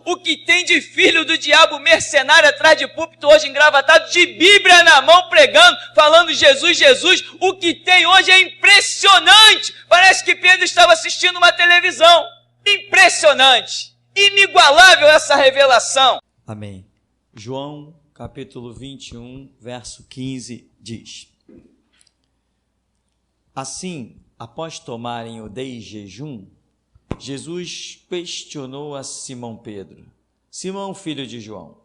O que tem de filho do diabo mercenário atrás de púlpito hoje engravatado, de Bíblia na mão pregando, falando Jesus, Jesus, o que tem hoje é impressionante. Parece que Pedro estava assistindo uma televisão. Impressionante, inigualável essa revelação. Amém. João capítulo 21, verso 15 diz: Assim, após tomarem o dei jejum, Jesus questionou a Simão Pedro: Simão, filho de João,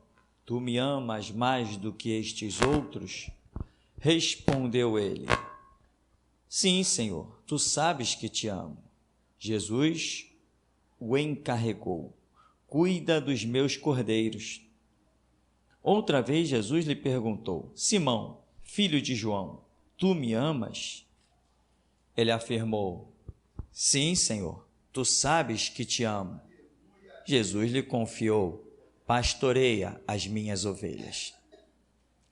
tu me amas mais do que estes outros? Respondeu ele: Sim, Senhor, tu sabes que te amo. Jesus o encarregou: Cuida dos meus cordeiros. Outra vez Jesus lhe perguntou: Simão, filho de João, tu me amas? Ele afirmou: Sim, Senhor, tu sabes que te amo. Jesus lhe confiou: Pastoreia as minhas ovelhas.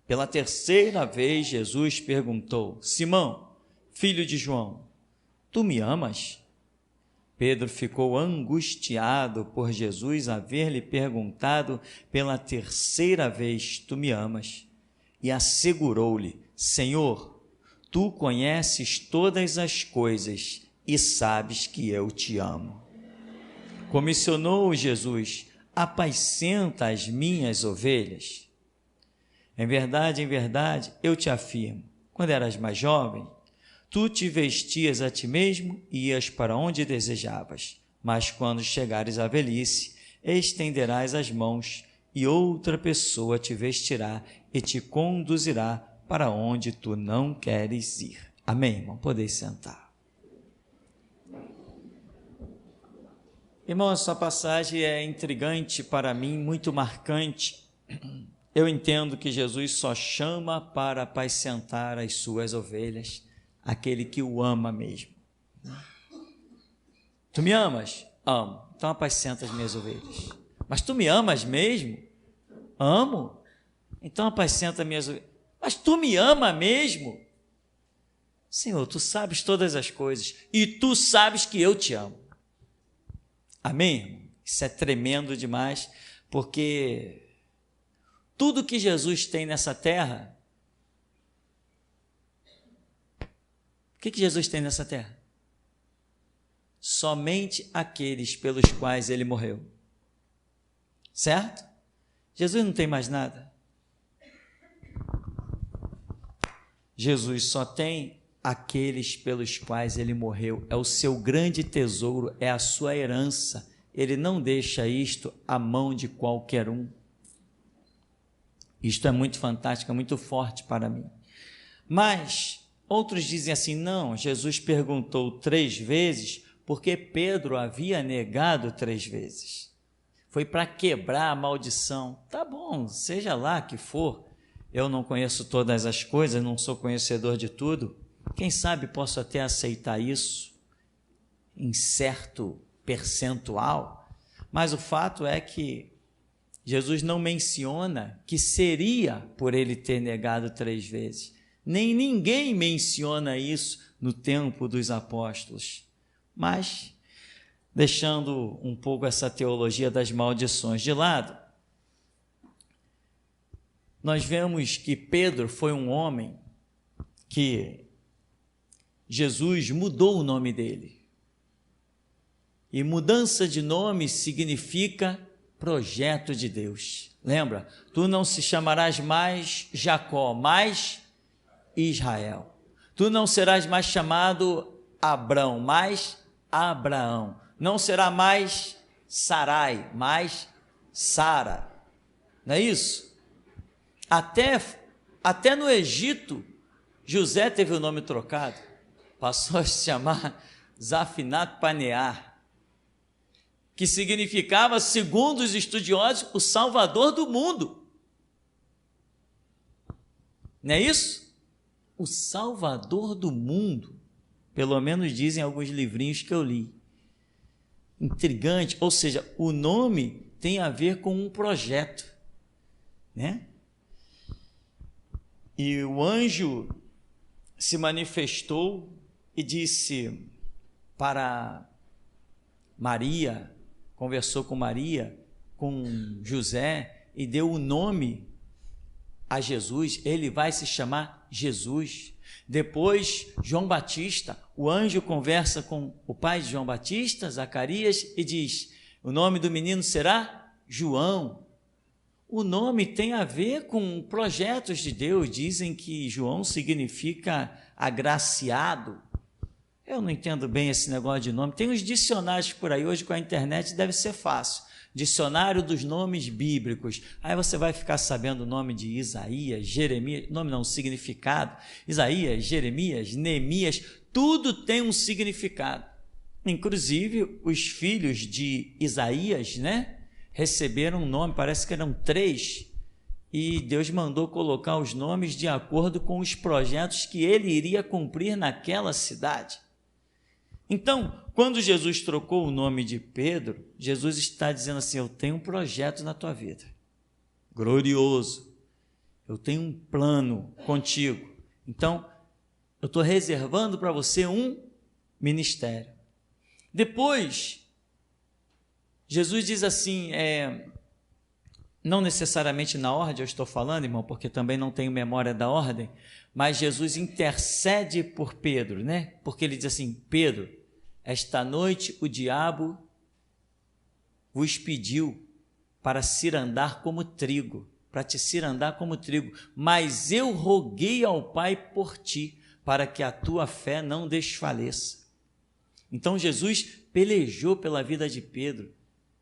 Pela terceira vez Jesus perguntou: Simão, filho de João, tu me amas? Pedro ficou angustiado por Jesus haver lhe perguntado pela terceira vez: Tu me amas? E assegurou-lhe: Senhor, tu conheces todas as coisas e sabes que eu te amo. Comissionou Jesus: Apacenta as minhas ovelhas. Em verdade, eu te afirmo, quando eras mais jovem, tu te vestias a ti mesmo e ias para onde desejavas, mas quando chegares à velhice, estenderás as mãos e outra pessoa te vestirá e te conduzirá para onde tu não queres ir. Amém, irmão? Podeis sentar. Irmão, essa passagem é intrigante para mim, muito marcante. Eu entendo que Jesus só chama para apacentar as suas ovelhas aquele que o ama mesmo. Tu me amas? Amo. Então apacenta as minhas ovelhas. Mas tu me amas mesmo? Amo. Então apacenta as minhas ovelhas. Mas tu me ama mesmo? Senhor, tu sabes todas as coisas e tu sabes que eu te amo. Amém? Isso é tremendo demais, porque tudo que Jesus tem nessa terra, o que Jesus tem nessa terra? Somente aqueles pelos quais ele morreu. Certo? Jesus não tem mais nada. Jesus só tem aqueles pelos quais ele morreu. É o seu grande tesouro, é a sua herança. Ele não deixa isto à mão de qualquer um. Isto é muito fantástico, é muito forte para mim. Mas outros dizem assim: não, Jesus perguntou 3 vezes porque Pedro havia negado 3 vezes. Foi para quebrar a maldição. Tá bom, seja lá que for. Eu não conheço todas as coisas, não sou conhecedor de tudo. Quem sabe posso até aceitar isso em certo percentual. Mas o fato é que Jesus não menciona que seria por ele ter negado 3 vezes. Nem ninguém menciona isso no tempo dos apóstolos. Mas, deixando um pouco essa teologia das maldições de lado, nós vemos que Pedro foi um homem que Jesus mudou o nome dele. E mudança de nome significa projeto de Deus. Lembra? Tu não se chamarás mais Jacó, mas Israel. Tu não serás mais chamado Abrão, mas Abraão. Não será mais Sarai, mas Sara. Não é isso? Até no Egito, José teve o nome trocado. Passou a se chamar Zafinat Panear, que significava, segundo os estudiosos, o Salvador do mundo. Não é isso? O Salvador do mundo, pelo menos dizem alguns livrinhos que eu li. Intrigante, ou seja, o nome tem a ver com um projeto, né? E o anjo se manifestou e disse para Maria, conversou com Maria com José e deu o nome a Jesus, ele vai se chamar Jesus. Depois, João Batista, o anjo conversa com o pai de João Batista, Zacarias, e diz: o nome do menino será João. O nome tem a ver com projetos de Deus. Dizem que João significa agraciado. Eu não entendo bem esse negócio de nome. Tem uns dicionários por aí, hoje com a internet deve ser fácil. Dicionário dos nomes bíblicos. Aí você vai ficar sabendo o nome de Isaías, Jeremias, nome não, significado. Isaías, Jeremias, Neemias, tudo tem um significado. Inclusive, os filhos de Isaías, receberam um nome, parece que eram 3, e Deus mandou colocar os nomes de acordo com os projetos que ele iria cumprir naquela cidade. Então, quando Jesus trocou o nome de Pedro, Jesus está dizendo assim: eu tenho um projeto na tua vida, glorioso, eu tenho um plano contigo, então eu estou reservando para você um ministério. Depois, Jesus diz assim, não necessariamente na ordem eu estou falando, irmão, porque também não tenho memória da ordem, mas Jesus intercede por Pedro, porque ele diz assim: Pedro, esta noite o diabo vos pediu para cirandar como trigo, para te cirandar como trigo, mas eu roguei ao Pai por ti, para que a tua fé não desfaleça. Então Jesus pelejou pela vida de Pedro,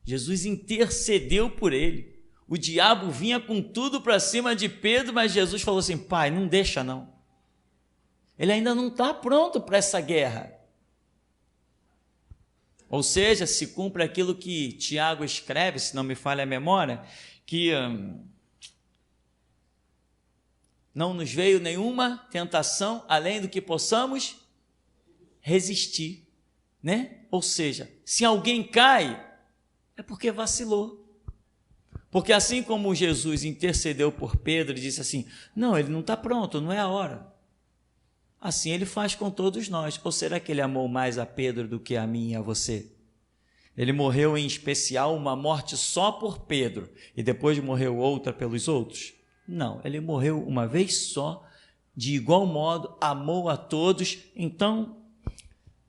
Jesus intercedeu por ele. O diabo vinha com tudo para cima de Pedro, mas Jesus falou assim: Pai, não deixa não, ele ainda não está pronto para essa guerra. Ou seja, se cumpre aquilo que Tiago escreve, se não me falha a memória, que não nos veio nenhuma tentação além do que possamos resistir, Ou seja, se alguém cai, é porque vacilou. Porque assim como Jesus intercedeu por Pedro e disse assim: não, ele não está pronto, não é a hora. Assim ele faz com todos nós. Ou será que ele amou mais a Pedro do que a mim e a você? Ele morreu em especial uma morte só por Pedro e depois morreu outra pelos outros? Não, ele morreu uma vez só, de igual modo amou a todos. Então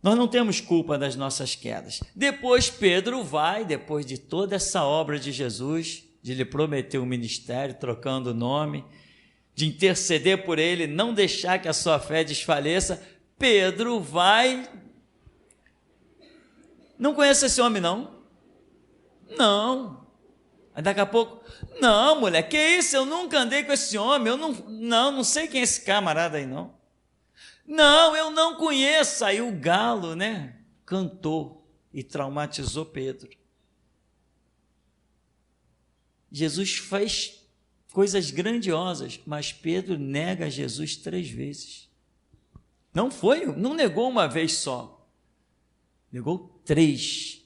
nós não temos culpa das nossas quedas. Depois Pedro vai, depois de toda essa obra de Jesus, de lhe prometer um ministério, trocando o nome, de interceder por ele, não deixar que a sua fé desfaleça, Pedro vai... Não conhece esse homem, não? Não. Aí daqui a pouco, não, mulher, que isso? Eu nunca andei com esse homem, eu não sei quem é esse camarada aí, não. Não, eu não conheço. Aí o galo, cantou e traumatizou Pedro. Jesus fez coisas grandiosas, mas Pedro nega Jesus 3 vezes. Não negou uma vez só, negou 3.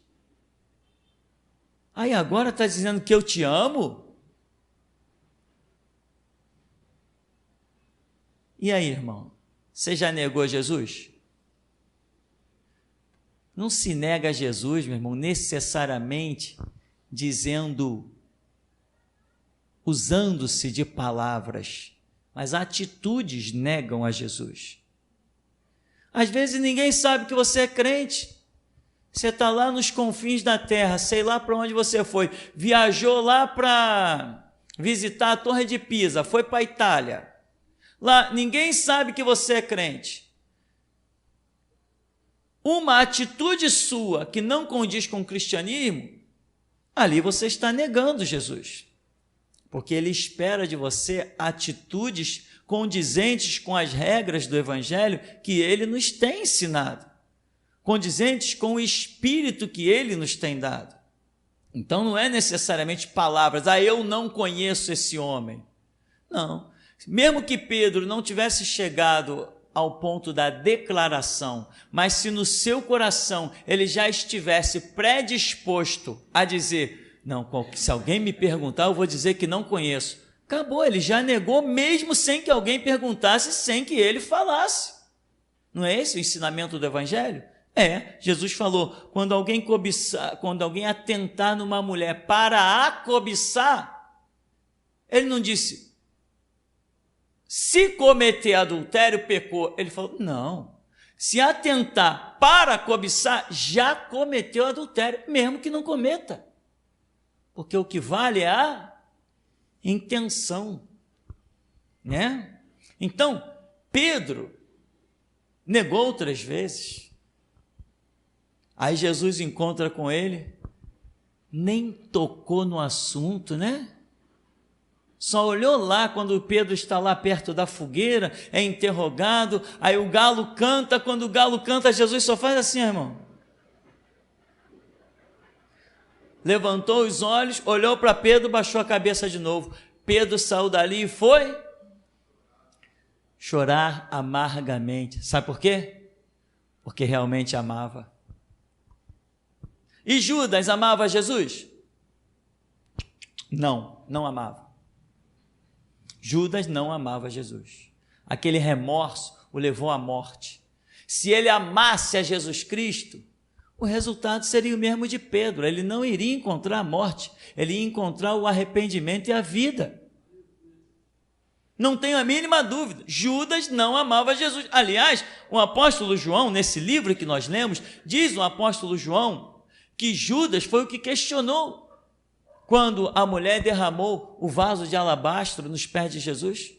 Aí agora está dizendo que eu te amo? E aí, irmão, você já negou Jesus? Não se nega a Jesus, meu irmão, necessariamente usando-se de palavras, mas atitudes negam a Jesus. Às vezes ninguém sabe que você é crente. Você está lá nos confins da terra, sei lá para onde você foi, viajou lá para visitar a Torre de Pisa, foi para a Itália. Lá ninguém sabe que você é crente. Uma atitude sua que não condiz com o cristianismo, ali você está negando Jesus. Porque ele espera de você atitudes condizentes com as regras do Evangelho que ele nos tem ensinado, condizentes com o Espírito que ele nos tem dado. Então não é necessariamente palavras, eu não conheço esse homem. Não, mesmo que Pedro não tivesse chegado ao ponto da declaração, mas se no seu coração ele já estivesse predisposto a dizer, não, se alguém me perguntar eu vou dizer que não conheço, acabou, ele já negou mesmo sem que alguém perguntasse, sem que ele falasse. Não é esse o ensinamento do Evangelho? Jesus falou, quando alguém atentar numa mulher para a cobiçar, ele não disse, se cometer adultério, pecou. Ele falou, não, se atentar para cobiçar, já cometeu adultério, mesmo que não cometa. Porque o que vale é a intenção, né? Então, Pedro negou outras vezes. Aí Jesus encontra com ele, nem tocou no assunto, né? Só olhou lá quando Pedro está lá perto da fogueira, é interrogado, aí o galo canta, quando o galo canta, Jesus só faz assim, irmão. Levantou os olhos, olhou para Pedro, baixou a cabeça de novo. Pedro saiu dali e foi chorar amargamente. Sabe por quê? Porque realmente amava. E Judas amava Jesus? Não, não amava. Judas não amava Jesus. Aquele remorso o levou à morte. Se ele amasse a Jesus Cristo, o resultado seria o mesmo de Pedro. Ele não iria encontrar a morte, ele ia encontrar o arrependimento e a vida. Não tenho a mínima dúvida, Judas não amava Jesus. Aliás, o apóstolo João, nesse livro que nós lemos, diz o apóstolo João que Judas foi o que questionou quando a mulher derramou o vaso de alabastro nos pés de Jesus.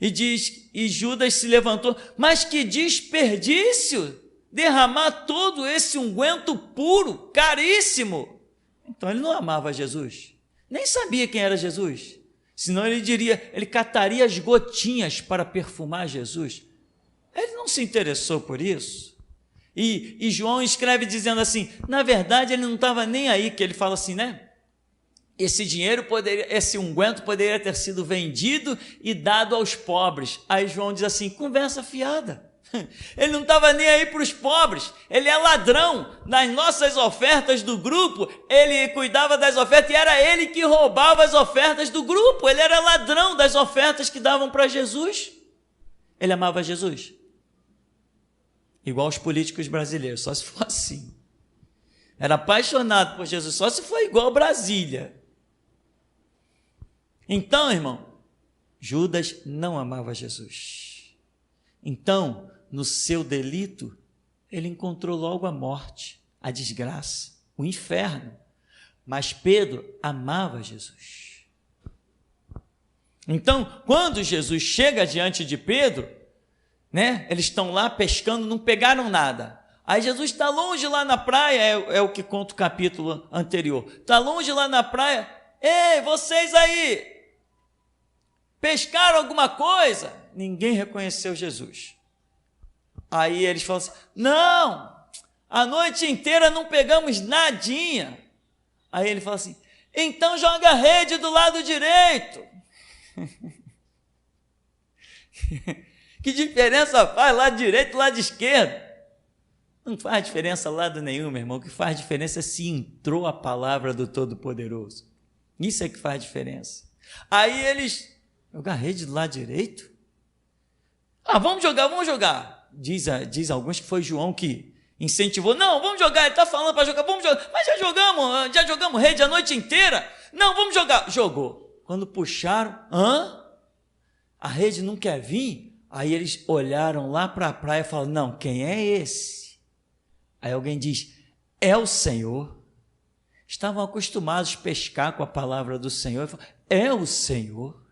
E Judas se levantou, mas que desperdício derramar todo esse unguento puro, caríssimo. Então ele não amava Jesus, nem sabia quem era Jesus, senão ele cataria as gotinhas para perfumar Jesus. Ele não se interessou por isso. E João escreve dizendo assim, na verdade ele não estava nem aí, que ele fala assim, né? Esse unguento poderia ter sido vendido e dado aos pobres. Aí João diz assim, conversa fiada. Ele não estava nem aí para os pobres, ele é ladrão. Nas nossas ofertas do grupo, ele cuidava das ofertas e era ele que roubava as ofertas do grupo. Ele era ladrão das ofertas que davam para Jesus. Ele amava Jesus. Igual os políticos brasileiros, só se for assim. Era apaixonado por Jesus, só se for igual Brasília. Então, irmão, Judas não amava Jesus. Então, no seu delito, ele encontrou logo a morte, a desgraça, o inferno. Mas Pedro amava Jesus. Então, quando Jesus chega diante de Pedro, né, eles estão lá pescando, não pegaram nada. Aí Jesus está longe lá na praia, é o que conta o capítulo anterior. Está longe lá na praia. Ei, vocês aí, pescaram alguma coisa? Ninguém reconheceu Jesus. Aí eles falam assim, não, a noite inteira não pegamos nadinha. Aí ele fala assim, então joga a rede do lado direito. Que diferença faz lado direito e lado esquerdo? Não faz diferença lado nenhum, meu irmão. O que faz diferença é se entrou a palavra do Todo-Poderoso. Isso é que faz diferença. Aí eles, jogar a rede do lado direito? Vamos jogar. Diz alguns que foi João que incentivou. Não, vamos jogar, ele está falando para jogar, vamos jogar. Mas já jogamos rede a noite inteira. Não, vamos jogar. Jogou. Quando puxaram, a rede não quer vir? Aí eles olharam lá para a praia e falaram, não, quem é esse? Aí alguém diz, é o Senhor. Estavam acostumados a pescar com a palavra do Senhor. E falaram, é o Senhor.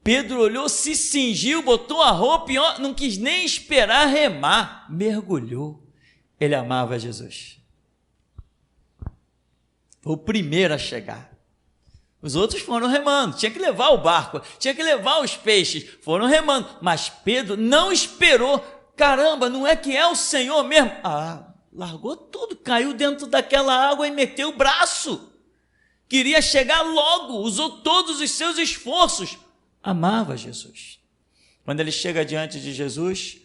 Pedro olhou, se cingiu, botou a roupa e não quis nem esperar remar. Mergulhou. Ele amava Jesus. Foi o primeiro a chegar. Os outros foram remando, tinha que levar o barco, tinha que levar os peixes, foram remando, mas Pedro não esperou. Caramba, não é que é o Senhor mesmo? Largou tudo, caiu dentro daquela água e meteu o braço. Queria chegar logo, usou todos os seus esforços. Amava Jesus. Quando ele chega diante de Jesus,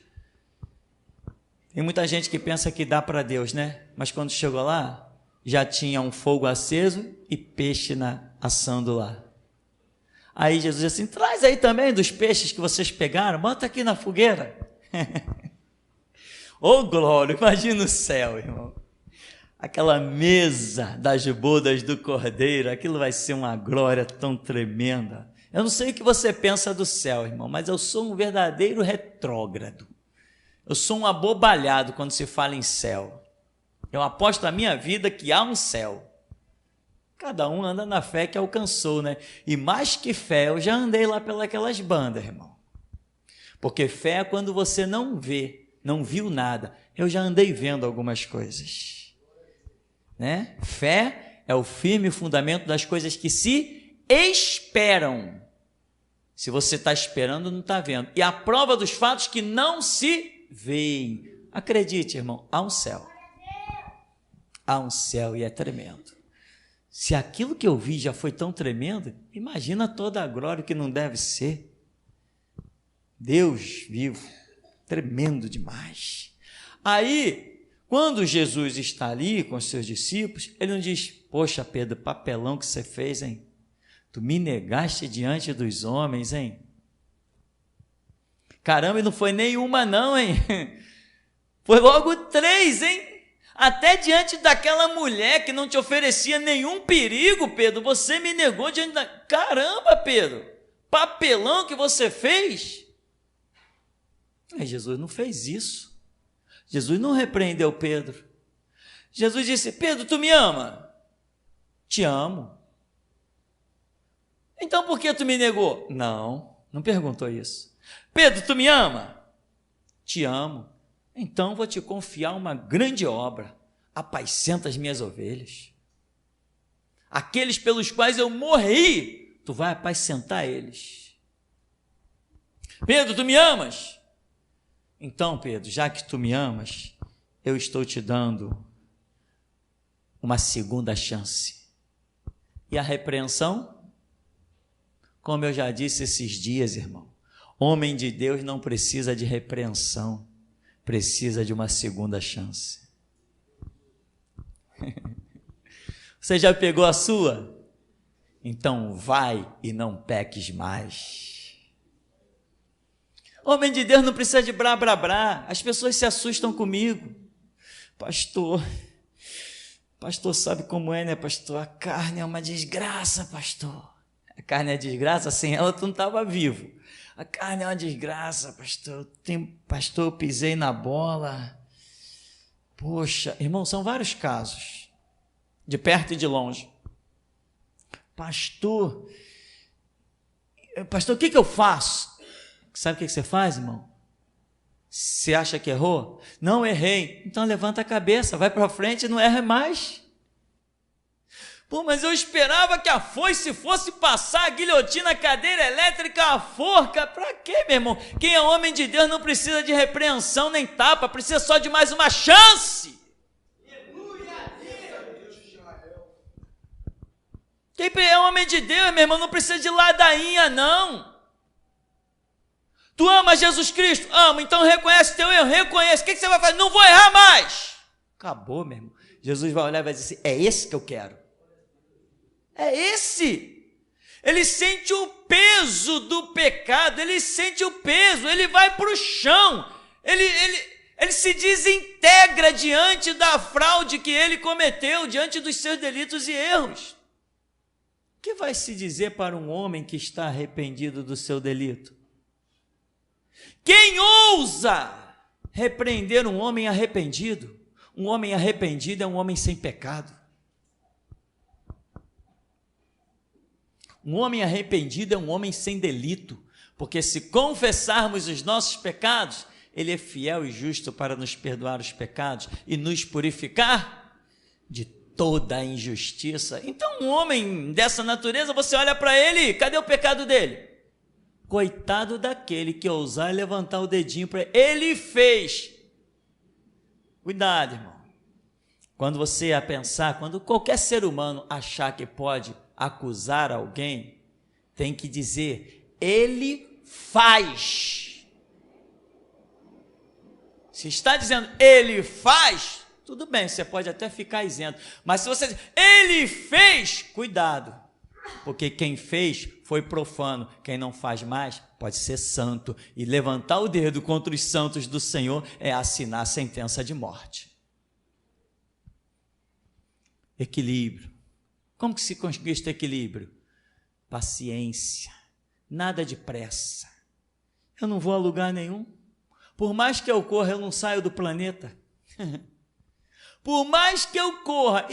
tem muita gente que pensa que dá para Deus, né? Mas quando chegou lá, já tinha um fogo aceso e peixe assando lá. Aí Jesus disse assim, traz aí também dos peixes que vocês pegaram, bota aqui na fogueira. Ô glória, imagina o céu, irmão. Aquela mesa das bodas do Cordeiro, aquilo vai ser uma glória tão tremenda. Eu não sei o que você pensa do céu, irmão, mas eu sou um verdadeiro retrógrado. Eu sou um abobalhado quando se fala em céu. Eu aposto a minha vida que há um céu. Cada um anda na fé que alcançou, né? E mais que fé, eu já andei lá pelas bandas, irmão. Porque fé é quando você não vê, não viu nada. Eu já andei vendo algumas coisas, né? Fé é o firme fundamento das coisas que se esperam. Se você está esperando, não está vendo. E a prova dos fatos que não se veem. Acredite, irmão, há um céu. Há um céu e é tremendo. Se aquilo que eu vi já foi tão tremendo, imagina toda a glória que não deve ser. Deus vivo, tremendo demais. Aí, quando Jesus está ali com os seus discípulos, ele não diz: poxa, Pedro, papelão que você fez, hein? Tu me negaste diante dos homens, hein? Caramba, e não foi nenhuma não, hein? Foi logo 3, hein? Até diante daquela mulher que não te oferecia nenhum perigo, Pedro, você me negou diante da... Caramba, Pedro, papelão que você fez? Mas Jesus não fez isso. Jesus não repreendeu Pedro. Jesus disse: Pedro, tu me ama? Te amo. Então por que tu me negou? Não perguntou isso. Pedro, tu me ama? Te amo. Então vou te confiar uma grande obra. Apacenta as minhas ovelhas. Aqueles pelos quais eu morri, tu vai apacentar eles. Pedro, tu me amas? Então, Pedro, já que tu me amas, eu estou te dando uma segunda chance. E a repreensão? Como eu já disse esses dias, irmão, homem de Deus não precisa de repreensão, precisa de uma segunda chance. Você já pegou a sua? Então vai e não peques mais. Homem de Deus não precisa de brá, brá, brá. As pessoas se assustam comigo. Pastor sabe como é, né, pastor? A carne é uma desgraça, pastor. A carne é desgraça, sem ela tu não estava vivo. A carne é uma desgraça, pastor. Pastor, eu pisei na bola. Poxa, irmão, são vários casos, de perto e de longe. Pastor, o que eu faço? Sabe o que você faz, irmão? Você acha que errou? Não, errei. Então levanta a cabeça, vai para frente e não erra mais. Pô, mas eu esperava que a foice fosse passar, a guilhotina, a cadeira elétrica, a forca. Para quê, meu irmão? Quem é homem de Deus não precisa de repreensão nem tapa, precisa só de mais uma chance. Quem é homem de Deus, meu irmão, não precisa de ladainha, não. Tu ama Jesus Cristo? Amo, então reconhece teu erro, reconhece. O que você vai fazer? Não vou errar mais. Acabou, meu irmão. Jesus vai olhar e vai dizer assim: é esse que eu quero. É esse. Ele sente o peso do pecado, ele sente o peso, ele vai para o chão, ele se desintegra diante da fraude que ele cometeu, diante dos seus delitos e erros. O que vai se dizer para um homem que está arrependido do seu delito? Quem ousa repreender um homem arrependido? Um homem arrependido é um homem sem pecado. Um homem arrependido é um homem sem delito, porque se confessarmos os nossos pecados, Ele é fiel e justo para nos perdoar os pecados e nos purificar de toda a injustiça. Então, um homem dessa natureza, você olha para ele, cadê o pecado dele? Coitado daquele que ousar levantar o dedinho para ele. Ele fez. Cuidado, irmão. Quando você a pensar, quando qualquer ser humano achar que pode acusar alguém, tem que dizer: ele faz. Se está dizendo ele faz, tudo bem, você pode até ficar isento, mas se você diz ele fez, cuidado, porque quem fez foi profano. Quem não faz mais pode ser santo. E levantar o dedo contra os santos do Senhor é assinar a sentença de morte. Equilíbrio. Como que se conquista equilíbrio? Paciência. Nada de pressa. Eu não vou a lugar nenhum. Por mais que eu corra, eu não saio do planeta. Por mais que eu corra,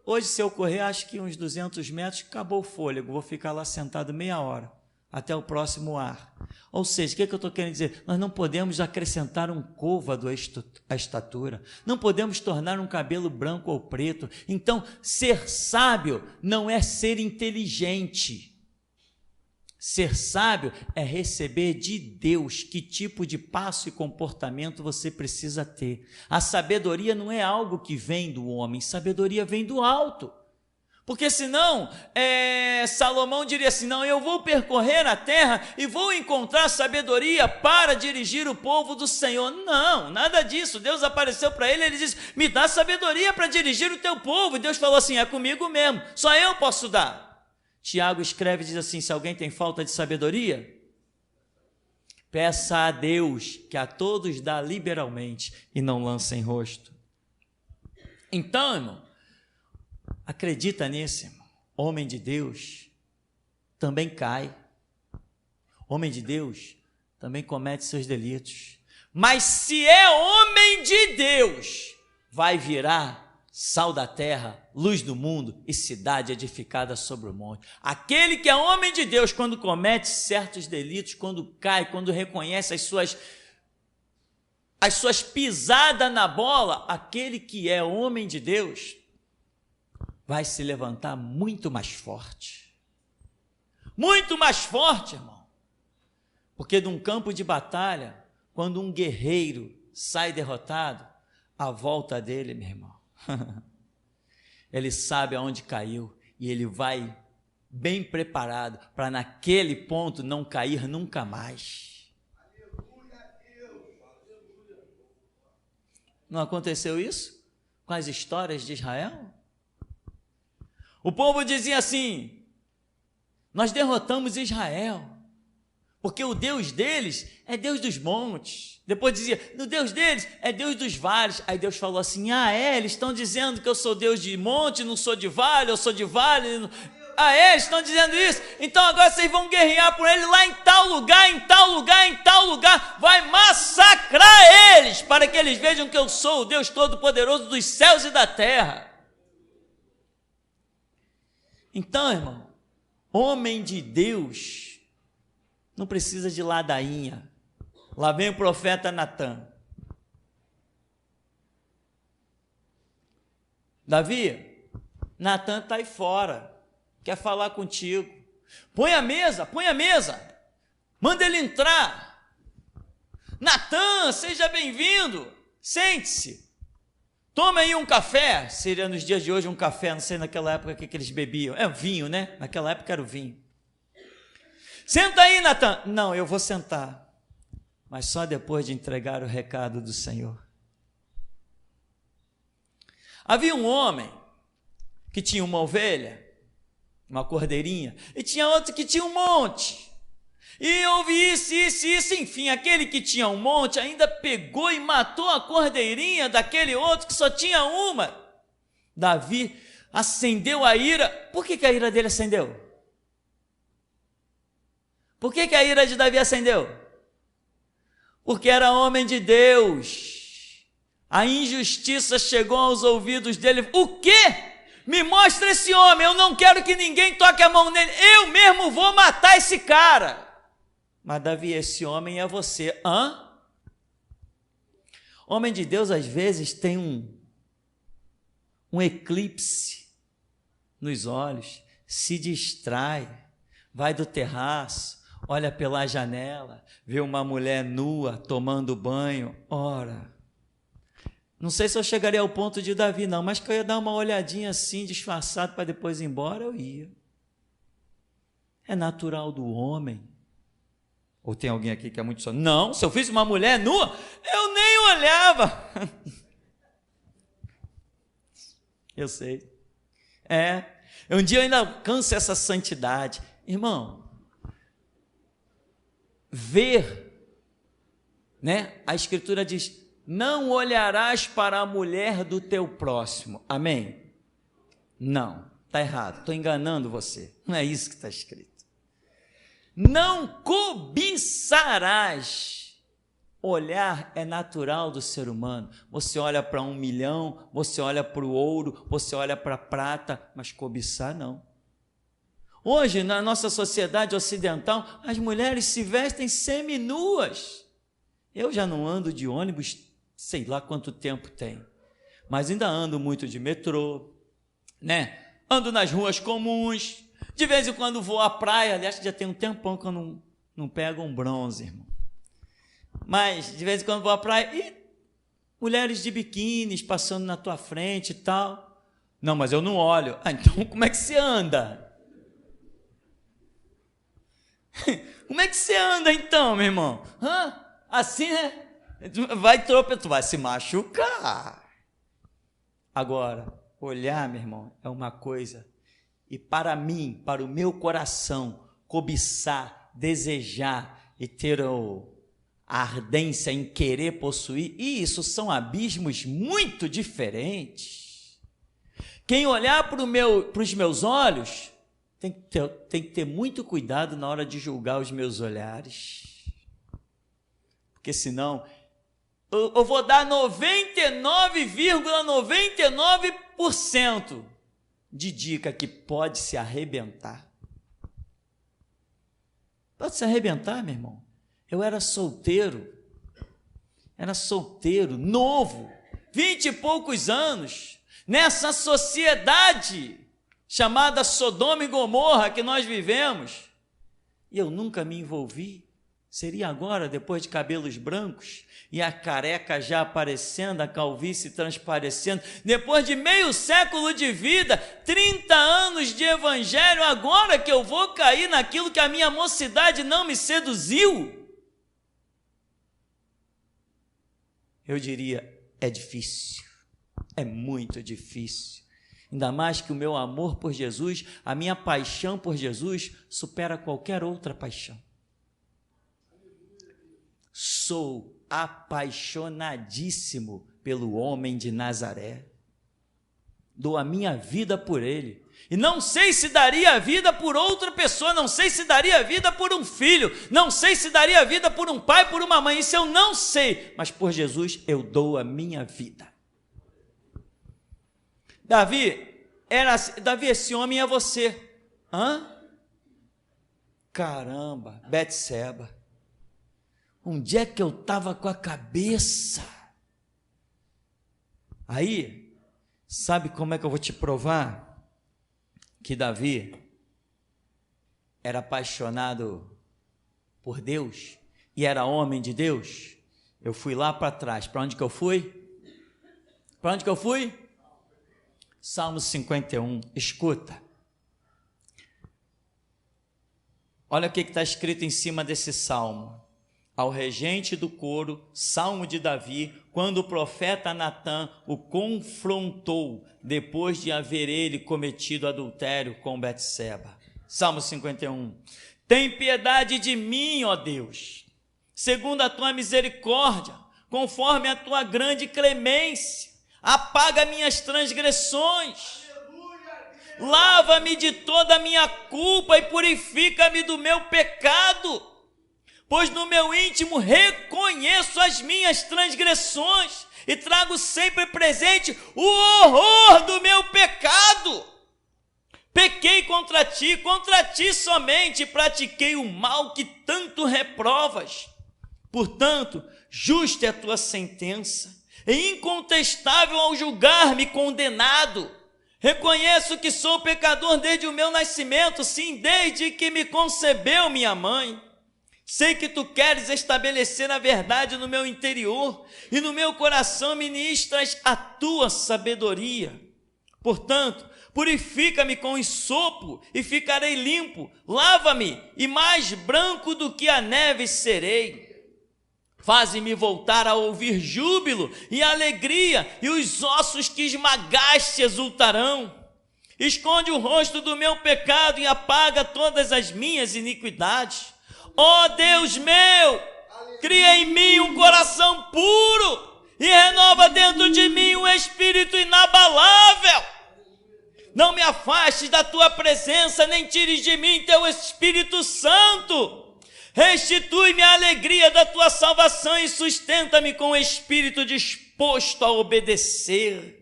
hoje se eu correr, acho que uns 200 metros, acabou o fôlego, vou ficar lá sentado meia hora, até o próximo ar. Ou seja, o que eu estou querendo dizer? Nós não podemos acrescentar um côvado à estatura, não podemos tornar um cabelo branco ou preto. Então, ser sábio não é ser inteligente. Ser sábio é receber de Deus que tipo de passo e comportamento você precisa ter. A sabedoria não é algo que vem do homem, sabedoria vem do alto. Porque senão, Salomão diria assim, não, eu vou percorrer a terra e vou encontrar sabedoria para dirigir o povo do Senhor. Não, nada disso. Deus apareceu para ele, ele disse, me dá sabedoria para dirigir o teu povo. E Deus falou assim, é comigo mesmo, só eu posso dar. Tiago escreve e diz assim, se alguém tem falta de sabedoria, peça a Deus, que a todos dá liberalmente e não lança em rosto. Então, irmão, acredita nisso, irmão. Homem de Deus também cai. Homem de Deus também comete seus delitos. Mas se é homem de Deus, vai virar sal da terra, luz do mundo e cidade edificada sobre o monte. Aquele que é homem de Deus, quando comete certos delitos, quando cai, quando reconhece as suas pisadas na bola, aquele que é homem de Deus vai se levantar muito mais forte. Muito mais forte, irmão. Porque de um campo de batalha, quando um guerreiro sai derrotado, a volta dele, meu irmão, ele sabe aonde caiu e ele vai bem preparado para naquele ponto não cair nunca mais. Não aconteceu isso com as histórias de Israel? O povo dizia assim, nós derrotamos Israel, porque o Deus deles é Deus dos montes. Depois dizia, o Deus deles é Deus dos vales. Aí Deus falou assim, eles estão dizendo que eu sou Deus de monte, não sou de vale, eu sou de vale. Eles estão dizendo isso, então agora vocês vão guerrear por ele lá em tal lugar, em tal lugar, em tal lugar, vai massacrar eles, para que eles vejam que eu sou o Deus Todo-Poderoso dos céus e da terra. Então, irmão, homem de Deus não precisa de ladainha. Lá vem o profeta Natan. Davi, Natan está aí fora, quer falar contigo. Põe a mesa, manda ele entrar. Natan, seja bem-vindo, sente-se. Toma aí um café, seria nos dias de hoje um café, não sei naquela época o que eles bebiam. É vinho, né? Naquela época era o vinho. Senta aí, Natan. Não, eu vou sentar, mas só depois de entregar o recado do Senhor. Havia um homem que tinha uma ovelha, uma cordeirinha, e tinha outro que tinha um monte. E houve isso, enfim, aquele que tinha um monte ainda pegou e matou a cordeirinha daquele outro que só tinha uma. Davi acendeu a ira. Por que a ira dele acendeu? Por que a ira de Davi acendeu? Porque era homem de Deus. A injustiça chegou aos ouvidos dele. O quê? Me mostra esse homem, eu não quero que ninguém toque a mão nele, eu mesmo vou matar esse cara. Mas Davi, esse homem é você. Homem de Deus às vezes tem um eclipse nos olhos, se distrai, vai do terraço, olha pela janela, vê uma mulher nua tomando banho, ora, não sei se eu chegaria ao ponto de Davi não, mas que eu ia dar uma olhadinha assim, disfarçado para depois ir embora, eu ia. É natural do homem. Ou tem alguém aqui que é muito só? Não, se eu fiz uma mulher nua, eu nem olhava. Eu sei. Um dia eu ainda alcanço essa santidade. Irmão, ver, né? A Escritura diz, não olharás para a mulher do teu próximo. Amém? Não, está errado, estou enganando você. Não é isso que está escrito. Não cobiçarás. Olhar é natural do ser humano. Você olha para 1 milhão, você olha para o ouro, você olha para a prata, mas cobiçar não. Hoje, na nossa sociedade ocidental, as mulheres se vestem seminuas. Eu já não ando de ônibus, sei lá quanto tempo tem, mas ainda ando muito de metrô, né? Ando nas ruas comuns, de vez em quando vou à praia, aliás, já tem um tempão que eu não pego um bronze, irmão. Mas, de vez em quando vou à praia, e mulheres de biquínis passando na tua frente e tal. Não, mas eu não olho. Ah, então como é que você anda? Como é que você anda então, meu irmão? Assim, né? Vai tropeçar, tu vai se machucar. Agora, olhar, meu irmão, é uma coisa. E para mim, para o meu coração, cobiçar, desejar e ter a ardência em querer possuir, e isso são abismos muito diferentes. Quem olhar para os meus olhos, tem que ter muito cuidado na hora de julgar os meus olhares, porque senão eu vou dar 99,99% de dica que pode se arrebentar. Pode se arrebentar, meu irmão. Eu era solteiro, novo, 20 e poucos anos, nessa sociedade chamada Sodoma e Gomorra que nós vivemos, e eu nunca me envolvi. Seria agora, depois de cabelos brancos, e a careca já aparecendo, a calvície transparecendo, depois de meio século de vida, 30 anos de evangelho, agora que eu vou cair naquilo que a minha mocidade não me seduziu? Eu diria, é difícil, é muito difícil. Ainda mais que o meu amor por Jesus, a minha paixão por Jesus, supera qualquer outra paixão. Sou apaixonadíssimo pelo homem de Nazaré. Dou a minha vida por ele. E não sei se daria a vida por outra pessoa, não sei se daria a vida por um filho, não sei se daria a vida por um pai, por uma mãe, isso eu não sei, mas por Jesus eu dou a minha vida. Davi, esse homem é você. Caramba, Betseba, onde é que eu estava com a cabeça? Aí, sabe como é que eu vou te provar que Davi era apaixonado por Deus e era homem de Deus? Eu fui lá para trás. Para onde que eu fui? Salmo 51. Escuta. Olha o que está escrito em cima desse salmo. Ao regente do coro, salmo de Davi, quando o profeta Natã o confrontou, depois de haver ele cometido adultério com Betseba. Salmo 51. Tem piedade de mim, ó Deus, segundo a tua misericórdia, conforme a tua grande clemência, apaga minhas transgressões, lava-me de toda a minha culpa e purifica-me do meu pecado, pois no meu íntimo reconheço as minhas transgressões e trago sempre presente o horror do meu pecado. Pequei contra ti somente, pratiquei o mal que tanto reprovas. Portanto, justa é a tua sentença, e incontestável ao julgar-me condenado. Reconheço que sou pecador desde o meu nascimento, sim, desde que me concebeu minha mãe. Sei que tu queres estabelecer a verdade no meu interior, e no meu coração ministras a tua sabedoria. Portanto, purifica-me com ensopo e ficarei limpo, lava-me e mais branco do que a neve serei. Faze-me voltar a ouvir júbilo e alegria, e os ossos que esmagaste exultarão. Esconde o rosto do meu pecado e apaga todas as minhas iniquidades. Ó Deus meu, cria em mim um coração puro e renova dentro de mim um espírito inabalável. Não me afastes da tua presença, nem tires de mim teu Espírito Santo. Restitui-me a alegria da tua salvação e sustenta-me com o espírito disposto a obedecer.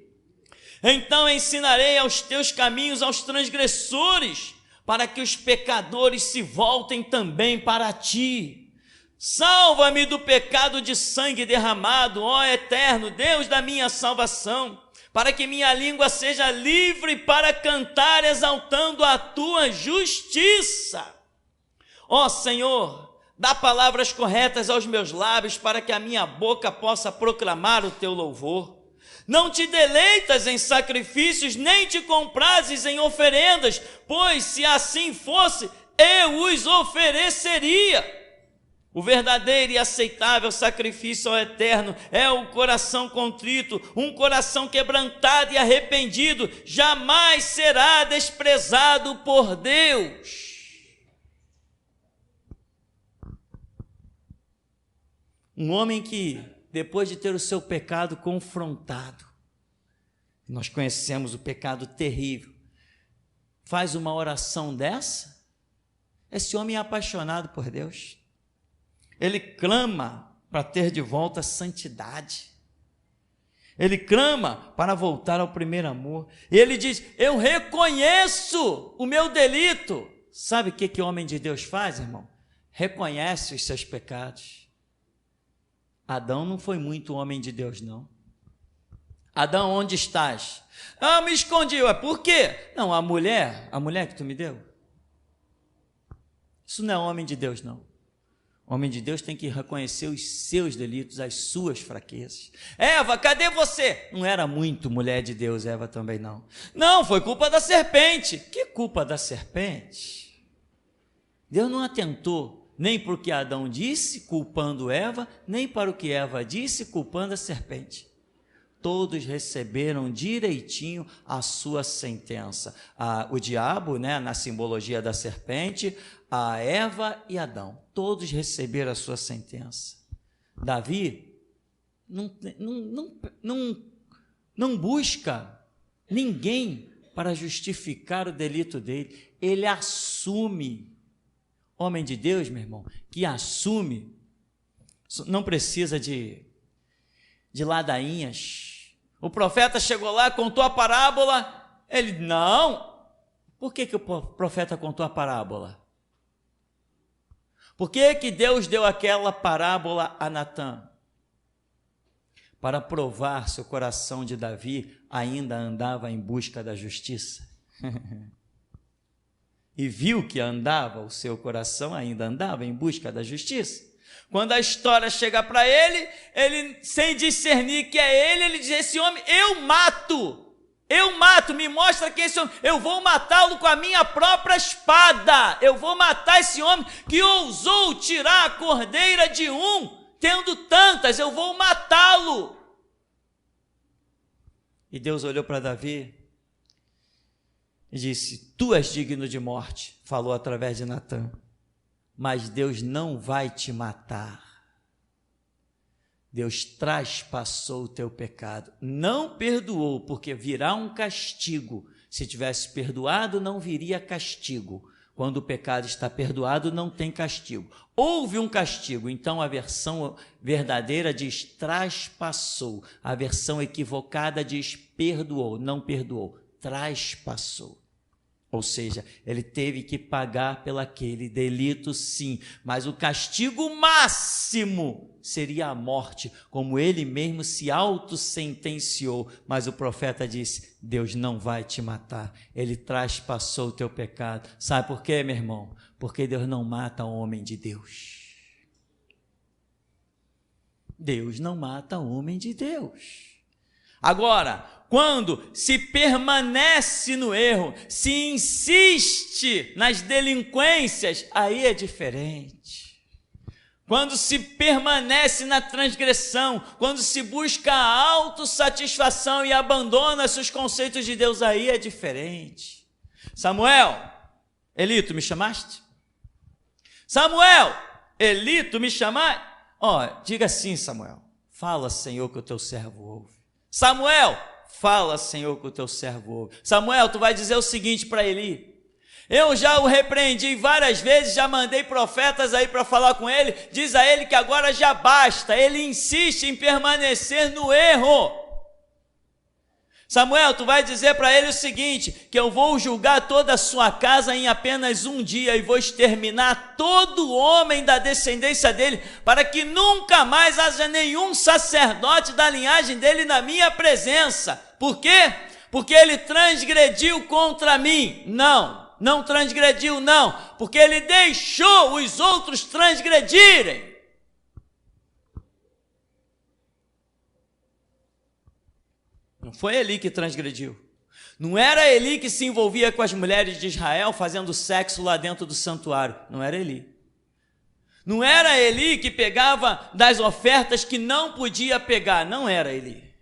Então ensinarei aos teus caminhos aos transgressores, para que os pecadores se voltem também para ti. Salva-me do pecado de sangue derramado, ó eterno Deus da minha salvação, para que minha língua seja livre para cantar exaltando a tua justiça. Ó Senhor, dá palavras corretas aos meus lábios, para que a minha boca possa proclamar o teu louvor. Não te deleitas em sacrifícios, nem te comprazes em oferendas, pois se assim fosse, eu os ofereceria. O verdadeiro e aceitável sacrifício ao Eterno é o coração contrito, um coração quebrantado e arrependido, jamais será desprezado por Deus. Um homem que, depois de ter o seu pecado confrontado, nós conhecemos o pecado terrível, faz uma oração dessa, esse homem é apaixonado por Deus. Ele clama para ter de volta a santidade. Ele clama para voltar ao primeiro amor. Ele diz: eu reconheço o meu delito. Sabe o que o homem de Deus faz, irmão? Reconhece os seus pecados. Adão não foi muito homem de Deus, não. Adão, onde estás? Ah, me escondi. Por quê? Não, a mulher que tu me deu. Isso não é homem de Deus, não. Homem de Deus tem que reconhecer os seus delitos, as suas fraquezas. Eva, cadê você? Não era muito mulher de Deus, Eva também não. Não, foi culpa da serpente. Que culpa da serpente? Deus não atentou nem para o que Adão disse, culpando Eva, nem para o que Eva disse, culpando a serpente. Todos receberam direitinho a sua sentença. O diabo, na simbologia da serpente, a Eva e Adão, todos receberam a sua sentença. Davi não busca ninguém para justificar o delito dele, ele assume. Homem de Deus, meu irmão, que assume, não precisa de ladainhas. O profeta chegou lá, contou a parábola, ele, não. Por que o profeta contou a parábola? Por que Deus deu aquela parábola a Natã? Para provar se o coração de Davi ainda andava em busca da justiça. E viu que andava, o seu coração ainda andava em busca da justiça. Quando a história chega para ele, sem discernir que é ele diz: esse homem eu mato, me mostra que esse homem, eu vou matá-lo com a minha própria espada, eu vou matar esse homem que ousou tirar a cordeira de tendo tantas, eu vou matá-lo. E Deus olhou para Davi e disse: tu és digno de morte, falou através de Natã. Mas Deus não vai te matar. Deus traspassou o teu pecado, não perdoou, porque virá um castigo. Se tivesse perdoado, não viria castigo. Quando o pecado está perdoado, não tem castigo. Houve um castigo, então a versão verdadeira diz traspassou. A versão equivocada diz perdoou, não perdoou, traspassou. Ou seja, ele teve que pagar pelo aquele delito, sim, mas o castigo máximo seria a morte, como ele mesmo se autossentenciou. Mas o profeta disse: Deus não vai te matar, ele traspassou o teu pecado. Sabe por quê, meu irmão? Porque Deus não mata o homem de Deus. Deus não mata o homem de Deus. Agora, quando se permanece no erro, se insiste nas delinquências, aí é diferente. quando se permanece na transgressão, quando se busca a autossatisfação e abandona-se os conceitos de Deus, aí é diferente. Samuel, Eli, tu me chamaste? Samuel, Eli, tu me chamaste? Diga assim, Samuel, fala, Senhor, que o teu servo ouve. Samuel, fala, Senhor, que o teu servo ouve. Samuel, tu vai dizer o seguinte para Eli: eu já o repreendi várias vezes, já mandei profetas aí para falar com ele, diz a ele que agora já basta, ele insiste em permanecer no erro. Samuel, tu vai dizer para ele o seguinte, que eu vou julgar toda a sua casa em apenas um dia e vou exterminar todo homem da descendência dele, para que nunca mais haja nenhum sacerdote da linhagem dele na minha presença. Por quê? Porque ele transgrediu contra mim. Não transgrediu, não, porque ele deixou os outros transgredirem. Não foi Eli que transgrediu. Não era Eli que se envolvia com as mulheres de Israel fazendo sexo lá dentro do santuário. Não era Eli. Não era Eli que pegava das ofertas que não podia pegar. Não era Eli.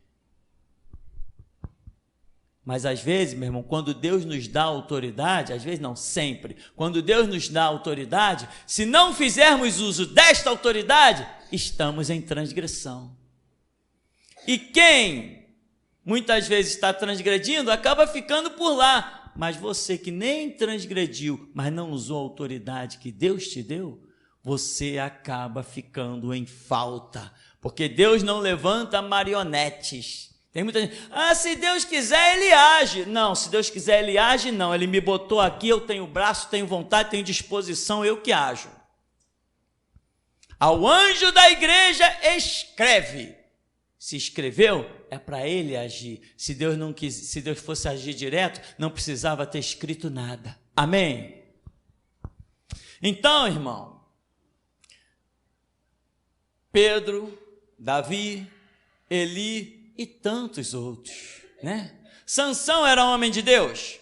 Mas às vezes, meu irmão, quando Deus nos dá autoridade, às vezes não, sempre, quando Deus nos dá autoridade, se não fizermos uso desta autoridade, estamos em transgressão. E quem muitas vezes está transgredindo, acaba ficando por lá. Mas você que nem transgrediu, mas não usou a autoridade que Deus te deu, você acaba ficando em falta, porque Deus não levanta marionetes. Tem muita gente, se Deus quiser, Ele age. Não, se Deus quiser, Ele age, não. Ele me botou aqui, eu tenho braço, tenho vontade, tenho disposição, eu que ajo. Ao anjo da igreja, escreve. Se escreveu, é para ele agir. Se Deus não quis, se Deus fosse agir direto, não precisava ter escrito nada. Amém? Então, irmão, Pedro, Davi, Eli e tantos outros, né? Sansão era homem de Deus?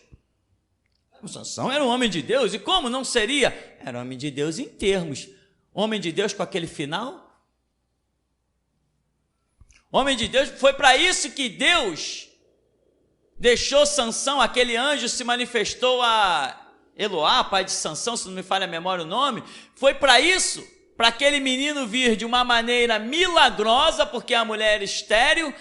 Sansão era um homem de Deus, e como não seria? Era homem de Deus em termos. Homem de Deus com aquele final? Homem de Deus, foi para isso que Deus deixou Sansão, aquele anjo se manifestou a Eloá, pai de Sansão, se não me falha a memória o nome, foi para isso, para aquele menino vir de uma maneira milagrosa, porque a mulher era estéril,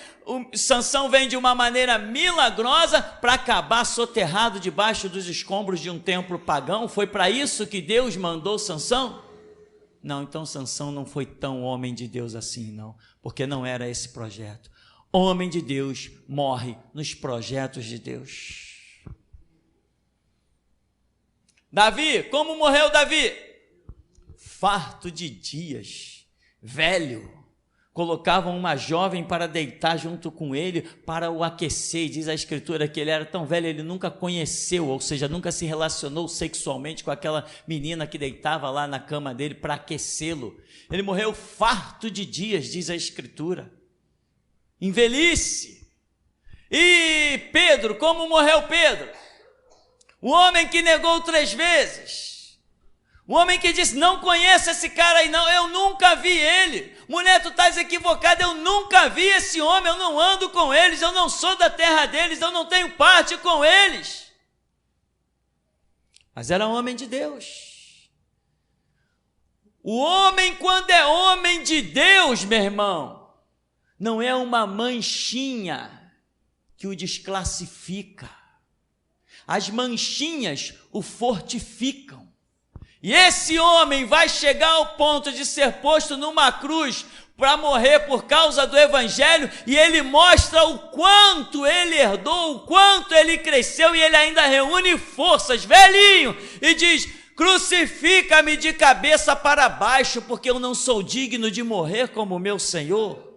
Sansão vem de uma maneira milagrosa para acabar soterrado debaixo dos escombros de um templo pagão. Foi para isso que Deus mandou Sansão? Não, então Sansão não foi tão homem de Deus assim, não, porque não era esse projeto. Homem de Deus morre nos projetos de Deus. Davi, como morreu Davi? Farto de dias, velho. Colocavam uma jovem para deitar junto com ele, para o aquecer, e diz a escritura que ele era tão velho, ele nunca conheceu, ou seja, nunca se relacionou sexualmente com aquela menina que deitava lá na cama dele para aquecê-lo. Ele morreu farto de dias, diz a escritura, em velhice. E Pedro, como morreu Pedro? O homem que negou 3 vezes. O homem que disse, não conheço esse cara aí não, eu nunca vi ele. Mulher, tu estás equivocada, eu nunca vi esse homem, eu não ando com eles, eu não sou da terra deles, eu não tenho parte com eles. Mas era homem de Deus. O homem, quando é homem de Deus, meu irmão, não é uma manchinha que o desclassifica. As manchinhas o fortificam. E esse homem vai chegar ao ponto de ser posto numa cruz para morrer por causa do evangelho, e ele mostra o quanto ele herdou, o quanto ele cresceu, e ele ainda reúne forças, velhinho, e diz, crucifica-me de cabeça para baixo, porque eu não sou digno de morrer como meu Senhor.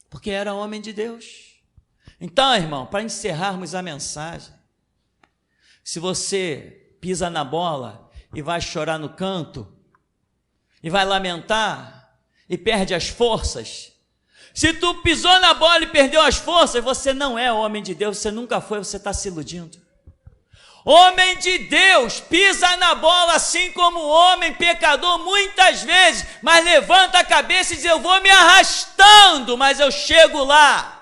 Porque era homem de Deus. Então, irmão, para encerrarmos a mensagem, se você pisa na bola e vai chorar no canto, e vai lamentar, e perde as forças, se tu pisou na bola e perdeu as forças, você não é homem de Deus, você nunca foi, você está se iludindo. Homem de Deus pisa na bola assim como homem pecador muitas vezes, mas levanta a cabeça e diz: eu vou me arrastando, mas eu chego lá.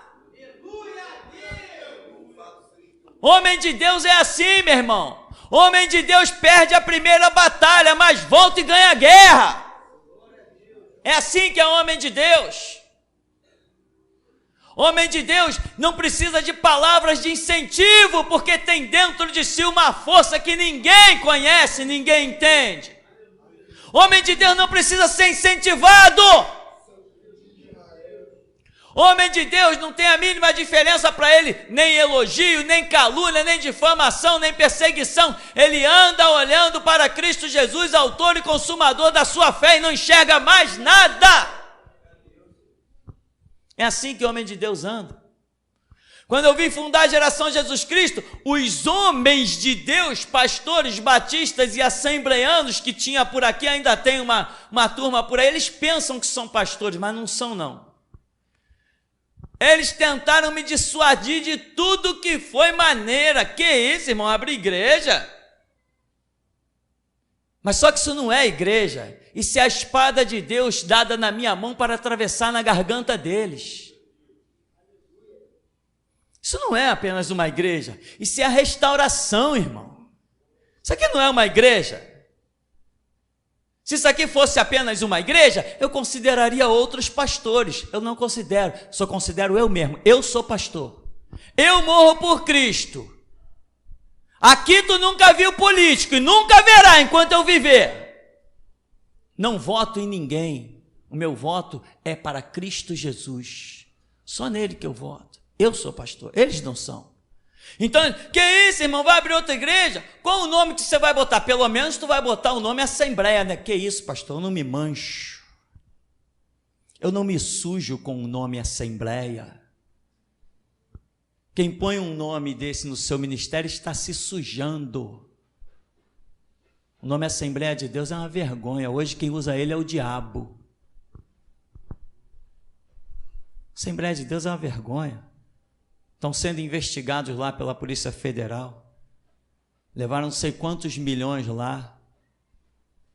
Homem de Deus é assim, meu irmão. Homem de Deus perde a primeira batalha, mas volta e ganha a guerra. É assim que é homem de Deus. Homem de Deus não precisa de palavras de incentivo, porque tem dentro de si uma força que ninguém conhece, ninguém entende. Homem de Deus não precisa ser incentivado. Homem de Deus não tem a mínima diferença para ele, nem elogio, nem calúnia, nem difamação, nem perseguição. Ele anda olhando para Cristo Jesus, autor e consumador da sua fé, e não enxerga mais nada. É assim que o homem de Deus anda. Quando eu vim fundar a Geração Jesus Cristo, os homens de Deus, pastores, batistas e assembleanos que tinha por aqui, ainda tem uma turma por aí, eles pensam que são pastores, mas não são não. Eles tentaram me dissuadir de tudo que foi maneira. Que isso, irmão? Abrir igreja? Mas só que isso não é igreja. Isso é a espada de Deus dada na minha mão para atravessar na garganta deles. Isso não é apenas uma igreja. Isso é a restauração, irmão. Isso aqui não é uma igreja. Se isso aqui fosse apenas uma igreja, eu consideraria outros pastores. Eu não considero, só considero eu mesmo. Eu sou pastor. Eu morro por Cristo. Aqui tu nunca viu político e nunca verá enquanto eu viver. Não voto em ninguém. O meu voto é para Cristo Jesus. Só nele que eu voto. Eu sou pastor, eles não são. Então, que isso, irmão? Vai abrir outra igreja? Qual o nome que você vai botar? Pelo menos tu vai botar o nome Assembleia, né? Que isso, pastor? Eu não me mancho. Eu não me sujo com o nome Assembleia. Quem põe um nome desse no seu ministério está se sujando. O nome Assembleia de Deus é uma vergonha. Hoje quem usa ele é o diabo. Assembleia de Deus é uma vergonha. Estão sendo investigados lá pela Polícia Federal. Levaram não sei quantos milhões lá.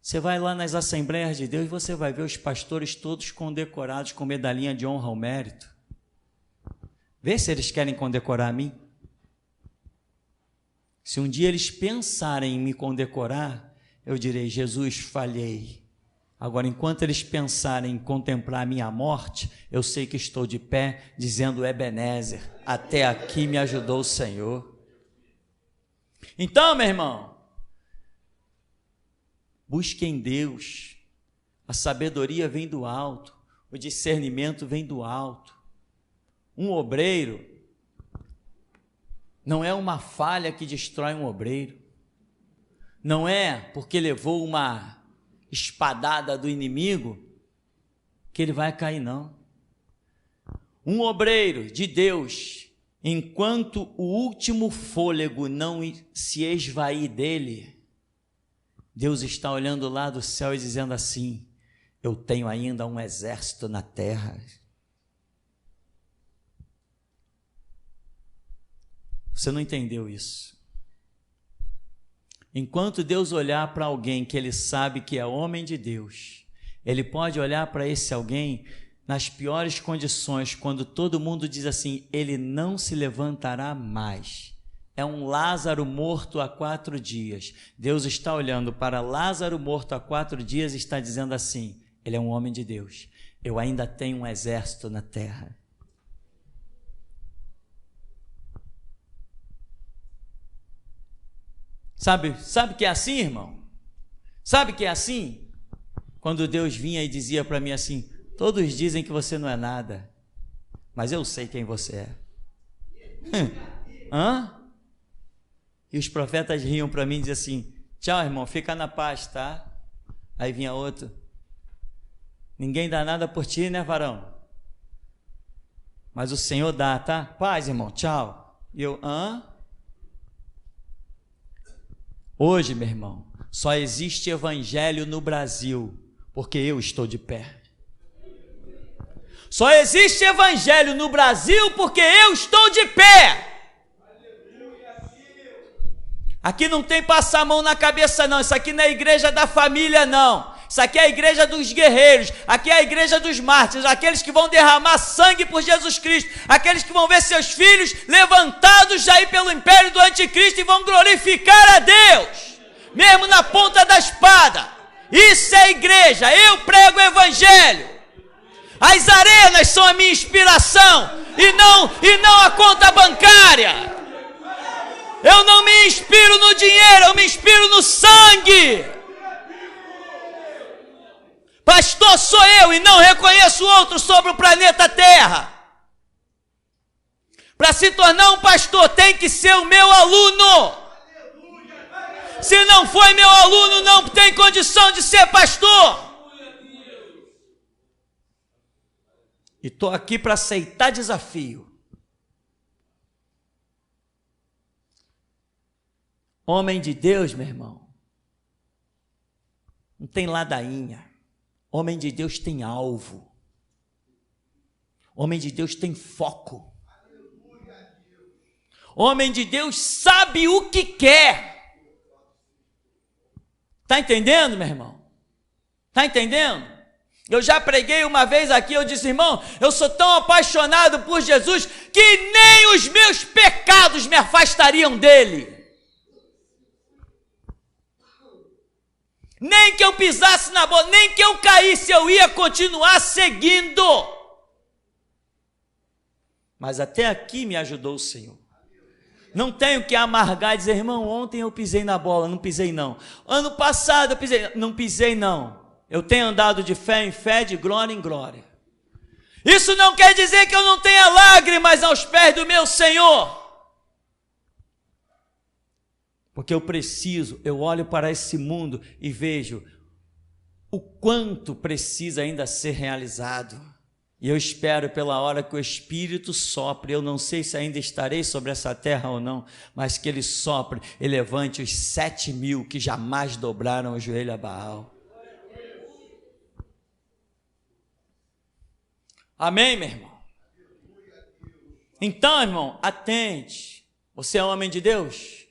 Você vai lá nas Assembleias de Deus e você vai ver os pastores todos condecorados com medalhinha de honra ao mérito. Vê se eles querem condecorar a mim. Se um dia eles pensarem em me condecorar, eu direi: Jesus, falhei. Agora, enquanto eles pensarem em contemplar a minha morte, eu sei que estou de pé, dizendo: Ebenezer, até aqui me ajudou o Senhor. Então, meu irmão, busque em Deus. A sabedoria vem do alto, o discernimento vem do alto. Um obreiro não é uma falha que destrói um obreiro. Não é porque levou uma espadada do inimigo que ele vai cair, não. Um obreiro de Deus, enquanto o último fôlego não se esvair dele, Deus está olhando lá do céu e dizendo assim: eu tenho ainda um exército na terra. Você não entendeu isso. Enquanto Deus olhar para alguém que ele sabe que é homem de Deus, ele pode olhar para esse alguém nas piores condições, quando todo mundo diz assim: ele não se levantará mais. É um Lázaro morto há 4 dias. Deus está olhando para Lázaro morto há 4 dias e está dizendo assim: ele é um homem de Deus. Eu ainda tenho um exército na terra. Sabe que é assim, irmão? Sabe que é assim? Quando Deus vinha e dizia para mim assim: todos dizem que você não é nada, mas eu sei quem você é. Hã? E os profetas riam para mim e diziam assim: tchau, irmão, fica na paz, tá? Aí vinha outro: ninguém dá nada por ti, né, varão? Mas o Senhor dá, tá? Paz, irmão, tchau. E eu: hã? Hoje, meu irmão, só existe evangelho no Brasil porque eu estou de pé. Só existe evangelho no Brasil porque eu estou de pé. Aqui não tem passar a mão na cabeça não, isso aqui não é a igreja da família não, isso aqui é a igreja dos guerreiros, aqui é a igreja dos mártires, aqueles que vão derramar sangue por Jesus Cristo, aqueles que vão ver seus filhos levantados aí pelo império do anticristo e vão glorificar a Deus, mesmo na ponta da espada. Isso é igreja, eu prego o evangelho. As arenas são a minha inspiração e não a conta bancária. Eu não me inspiro no dinheiro, eu me inspiro no sangue. Pastor sou eu e não reconheço outro sobre o planeta Terra. Para se tornar um pastor tem que ser o meu aluno. Se não foi meu aluno, não tem condição de ser pastor. E estou aqui para aceitar desafio. Homem de Deus, meu irmão, não tem ladainha. Homem de Deus tem alvo. Homem de Deus tem foco. Homem de Deus sabe o que quer. Está entendendo, meu irmão? Está entendendo? Eu já preguei uma vez aqui, eu disse, irmão, eu sou tão apaixonado por Jesus que nem os meus pecados me afastariam dele. Nem que eu pisasse na bola, nem que eu caísse, eu ia continuar seguindo. Mas até aqui me ajudou o Senhor. Não tenho que amargar e dizer, irmão, ontem eu pisei na bola, não pisei não. Ano passado eu pisei, não pisei não. Eu tenho andado de fé em fé, de glória em glória. Isso não quer dizer que eu não tenha lágrimas aos pés do meu Senhor. Porque eu olho para esse mundo e vejo o quanto precisa ainda ser realizado. E eu espero pela hora que o Espírito sopre, eu não sei se ainda estarei sobre essa terra ou não, mas que ele sopre e levante os 7.000 que jamais dobraram o joelho a Baal. Amém, meu irmão? Então, irmão, atente. Você é homem de Deus?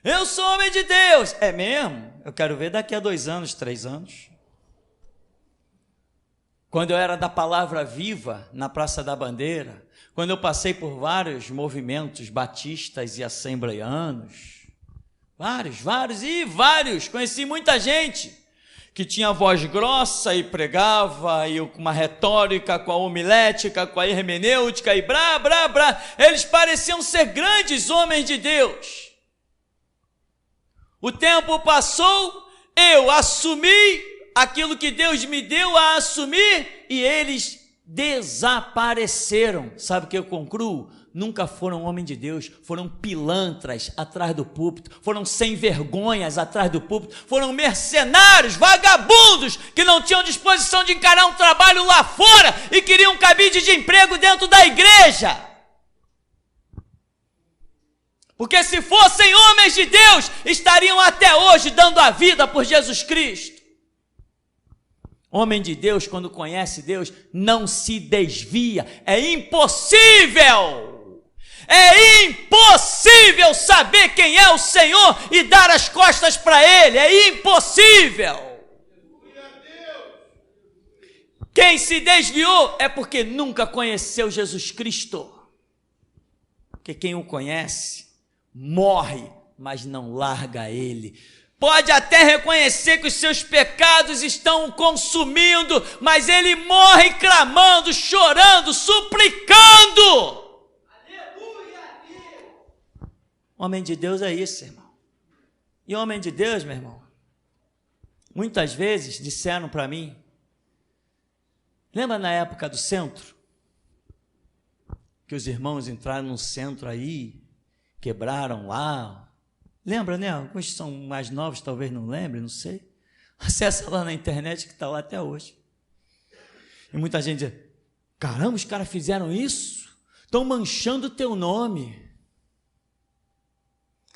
Eu sou homem de Deus. É mesmo? Eu quero ver daqui a 2 anos, 3 anos. Quando eu era da Palavra Viva, na Praça da Bandeira, quando eu passei por vários movimentos batistas e assembleianos, vários, conheci muita gente que tinha voz grossa e pregava, e com uma retórica, com a homilética, com a hermenêutica, e eles pareciam ser grandes homens de Deus. O tempo passou, eu assumi aquilo que Deus me deu a assumir e eles desapareceram. Sabe o que eu concluo? Nunca foram homens de Deus, foram pilantras atrás do púlpito, foram sem vergonhas atrás do púlpito, foram mercenários, vagabundos, que não tinham disposição de encarar um trabalho lá fora e queriam um cabide de emprego dentro da igreja. Porque se fossem homens de Deus, estariam até hoje dando a vida por Jesus Cristo. Homem de Deus, quando conhece Deus, não se desvia. É impossível saber quem é o Senhor e dar as costas para Ele. É impossível. Quem se desviou é porque nunca conheceu Jesus Cristo. Porque quem o conhece morre, mas não larga Ele. Pode até reconhecer que os seus pecados estão o consumindo, mas ele morre clamando, chorando, suplicando. Aleluia! Homem de Deus é isso, irmão. E homem de Deus, meu irmão, muitas vezes disseram para mim, lembra na época do centro? Que os irmãos entraram num centro aí, quebraram lá. Lembra, né? Alguns são mais novos, talvez não lembrem, não sei. Acessa lá na internet que está lá até hoje. E muita gente diz, caramba, os caras fizeram isso? Estão manchando o teu nome.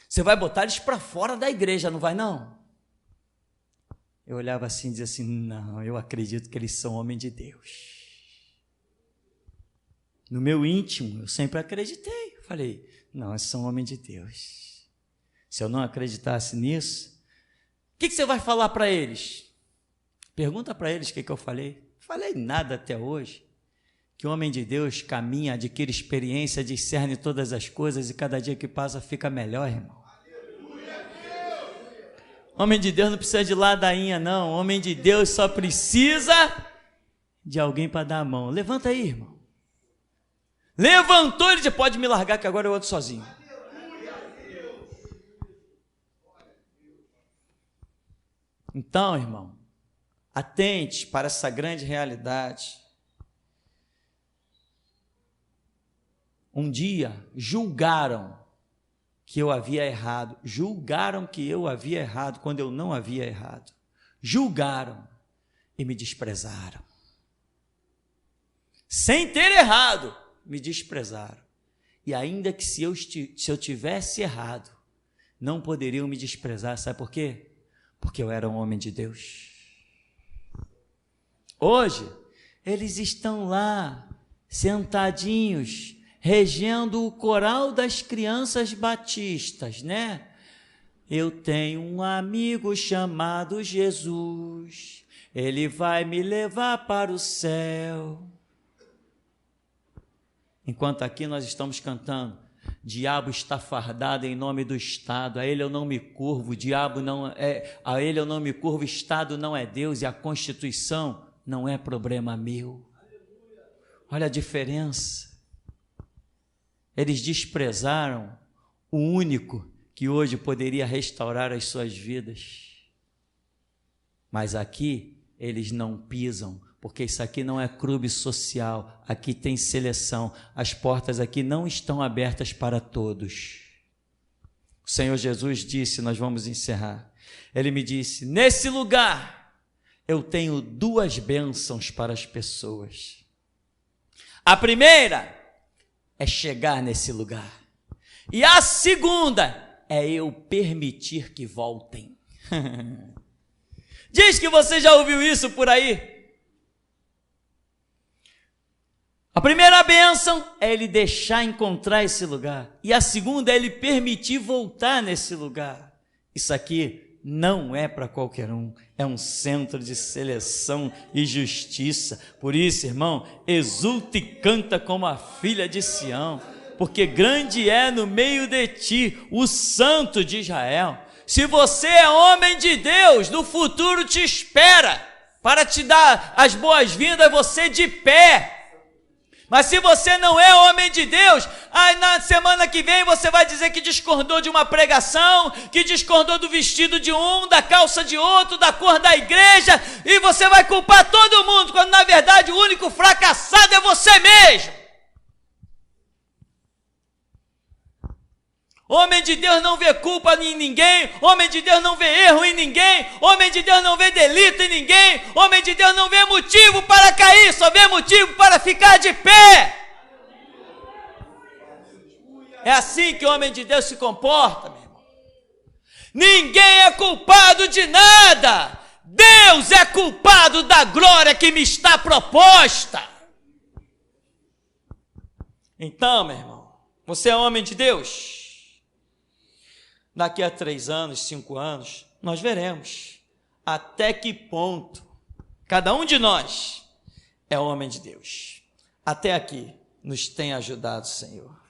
Você vai botar eles para fora da igreja, não vai não? Eu olhava assim e dizia assim, não, eu acredito que eles são homens de Deus. No meu íntimo, eu sempre acreditei. Falei, Não, eu sou um homem de Deus. Se eu não acreditasse nisso, o que você vai falar para eles? Pergunta para eles o que eu falei. Falei nada até hoje. Que o homem de Deus caminha, adquire experiência, discerne todas as coisas e cada dia que passa fica melhor, irmão. Homem de Deus não precisa de ladainha, não. Homem de Deus só precisa de alguém para dar a mão. Levanta aí, irmão. Levantou, ele disse, pode me largar que agora eu ando sozinho. Então, irmão, atente para essa grande realidade. Um dia julgaram que eu havia errado. Julgaram que eu havia errado quando eu não havia errado. Julgaram e me desprezaram. Sem ter errado, me desprezaram. E ainda que se eu tivesse errado, não poderiam me desprezar. Sabe por quê? Porque eu era um homem de Deus. Hoje, eles estão lá, sentadinhos, regendo o coral das crianças batistas, né? Eu tenho um amigo chamado Jesus, ele vai me levar para o céu. Enquanto aqui nós estamos cantando, diabo está fardado em nome do Estado, a ele eu não me curvo, a ele eu não me curvo, Estado não é Deus e a Constituição não é problema meu. Olha a diferença. Eles desprezaram o único que hoje poderia restaurar as suas vidas. Mas aqui eles não pisam, porque isso aqui não é clube social, aqui tem seleção. As portas aqui não estão abertas para todos. O Senhor Jesus disse, nós vamos encerrar, ele me disse, nesse lugar eu tenho 2 bênçãos para as pessoas. A primeira é chegar nesse lugar. E a segunda é eu permitir que voltem. Diz que você já ouviu isso por aí. A primeira bênção é ele deixar encontrar esse lugar. E a segunda é ele permitir voltar nesse lugar. Isso aqui não é para qualquer um. É um centro de seleção e justiça. Por isso, irmão, exulta e canta como a filha de Sião, porque grande é no meio de ti o Santo de Israel. Se você é homem de Deus, no futuro te espera para te dar as boas-vindas, você de pé. Mas se você não é homem de Deus, aí na semana que vem você vai dizer que discordou de uma pregação, que discordou do vestido de um, da calça de outro, da cor da igreja, e você vai culpar todo mundo, quando na verdade o único fracassado é você mesmo. Homem de Deus não vê culpa em ninguém, homem de Deus não vê erro em ninguém, homem de Deus não vê delito em ninguém, homem de Deus não vê motivo para cair, só vê motivo para ficar de pé. É assim que o homem de Deus se comporta, meu irmão. Ninguém é culpado de nada, Deus é culpado da glória que me está proposta. Então, meu irmão, você é homem de Deus? Daqui a 3 anos, 5 anos, nós veremos até que ponto cada um de nós é homem de Deus. Até aqui nos tem ajudado, Senhor.